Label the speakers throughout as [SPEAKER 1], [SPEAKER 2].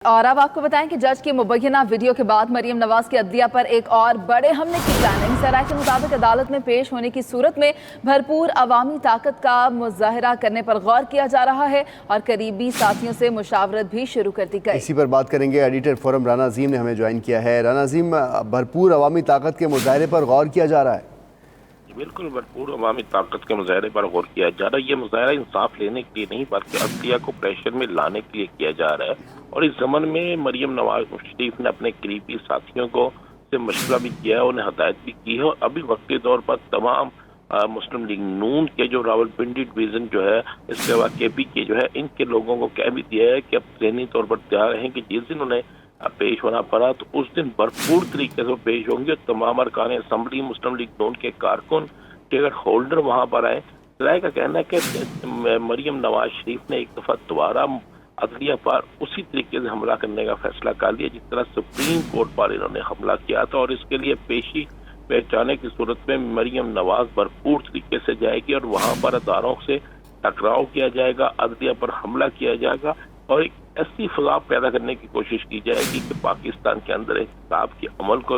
[SPEAKER 1] और अब आपको बताएं कि जज की मुबैना वीडियो के बाद मरियम नवाज की अदलिया पर एक और बड़े हमले की प्लानिंग। सराय के मुताबिक अदालत में पेश होने की सूरत में भरपूर अवामी ताकत का मुजाहरा करने पर गौर किया जा रहा है और करीबी साथियों से मुशावरत भी शुरू कर दी गई।
[SPEAKER 2] इसी पर बात करेंगे। एडिटर फोरम राना अजीम ने हमें ज्वाइन किया है। राना अजीम, भरपूर अवामी ताकत के मुजाहरे पर गौर किया जा रहा है।
[SPEAKER 3] बिल्कुल, भरपूर अवामी ताकत के मुजाहरे पर गौर किया जा रहा है। ये मुजाहरा इंसाफ लेने के लिए नहीं बल्कि अदलिया को प्रेशर में लाने के लिए किया जा रहा है। और इस जमन में मरियम नवाज शरीफ ने अपने करीबी साथियों को से मशवरा भी किया है, उन्हें हदायत भी की है। और अभी वक्ती तौर पर तमाम मुस्लिम लीग नून के जो रावलपिंडी डिवीजन जो है, इसके बाद KP के जो है, इनके लोगों को कह भी दिया है कि अब ज़हनी तौर पर तैयार हैं कि जिस दिन उन्हें पेश होना पड़ा तो उस दिन भरपूर तरीके से पेश होंगे। तमाम अरकान असम्बली, मुस्लिम लीग नून के कारकुन, टिकट होल्डर वहां पर आए। सराय का कहना है कि मरियम नवाज शरीफ ने एक दफा दोबारा अदलिया पर उसी तरीके से हमला करने का फैसला कर लिया जिस तरह सुप्रीम कोर्ट पर इन्होंने हमला किया था। और इसके लिए पेशी पहचाने की सूरत में मरियम नवाज भरपूर तरीके से जाएगी और वहां पर अदारों से टकराव किया जाएगा, अदलिया पर हमला किया जाएगा और एक ऐसी फजा पैदा करने की कोशिश की जाएगी कि पाकिस्तान के अंदर इंसाफ के अमल को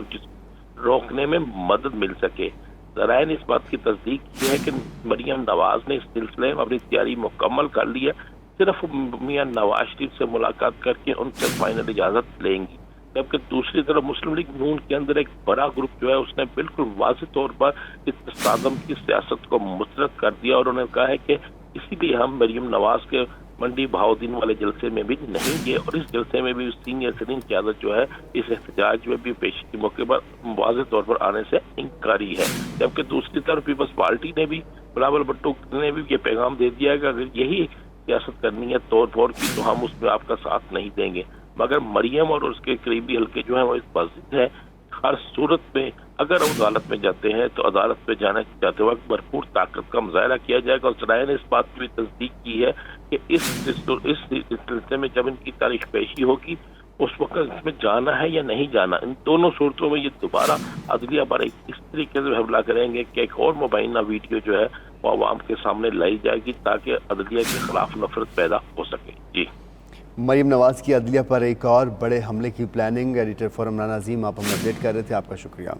[SPEAKER 3] रोकने में मदद मिल सके। ज़राए ने इस बात की तस्दीक की है कि मरियम नवाज ने इस सिलसिले में अपनी तैयारी मुकम्मल कर ली है। सिर्फ मियां नवाज शरीफ से मुलाकात करके उनसे फाइनल इजाज़त लेंगी। जबकि दूसरी तरफ मुस्लिम लीग नून के अंदर एक बड़ा ग्रुप जो है, उसने बिल्कुल वाज़ेह तौर पर इस तसादम की सियासत को मुस्तरद कर दिया और उन्होंने कहा है कि इसीलिए हम मरियम नवाज के मंडी बहाउद्दीन वाले जलसे में भी नहीं गए और इस जलसे में भी सीनियर तरीन क़यादत जो है इस एहतजाज में भी पेशी के मौके पर वाज़ेह तौर पर आने से इंकारी है। जबकि दूसरी तरफ पीपल्स पार्टी ने भी, बिलावल भुट्टो ने भी ये पैगाम दे दिया है कि अगर यही सियासत करनी है तोड़ फोड़ की तो हम उसमें आपका साथ नहीं देंगे। मगर मरियम और उसके करीबी हल्के जो है वो इस पर जिद है। हर सूरत में अगर अदालत में जाते हैं तो अदालत में जाने जाते वक्त भरपूर ताकत का मुजाहरा किया जाएगा। और सराय ने इस बात की भी तस्दीक की है कि इस सिलसिले में जब इनकी तारीख पेशी होगी उस वक्त इसमें जाना है या नहीं जाना, इन दोनों सूरतों में ये दोबारा अदलिया पर इस तरीके से हमला करेंगे कि एक और मुबैना वीडियो जो है वो आवाम के सामने लाई जाएगी ताकि अदलिया के खिलाफ नफरत पैदा हो सके। जी,
[SPEAKER 2] मरियम नवाज की अदलिया पर एक और बड़े हमले की प्लानिंग। एडिटर फोरम राना अजीम, आप हमें अपडेट कर रहे थे, आपका शुक्रिया।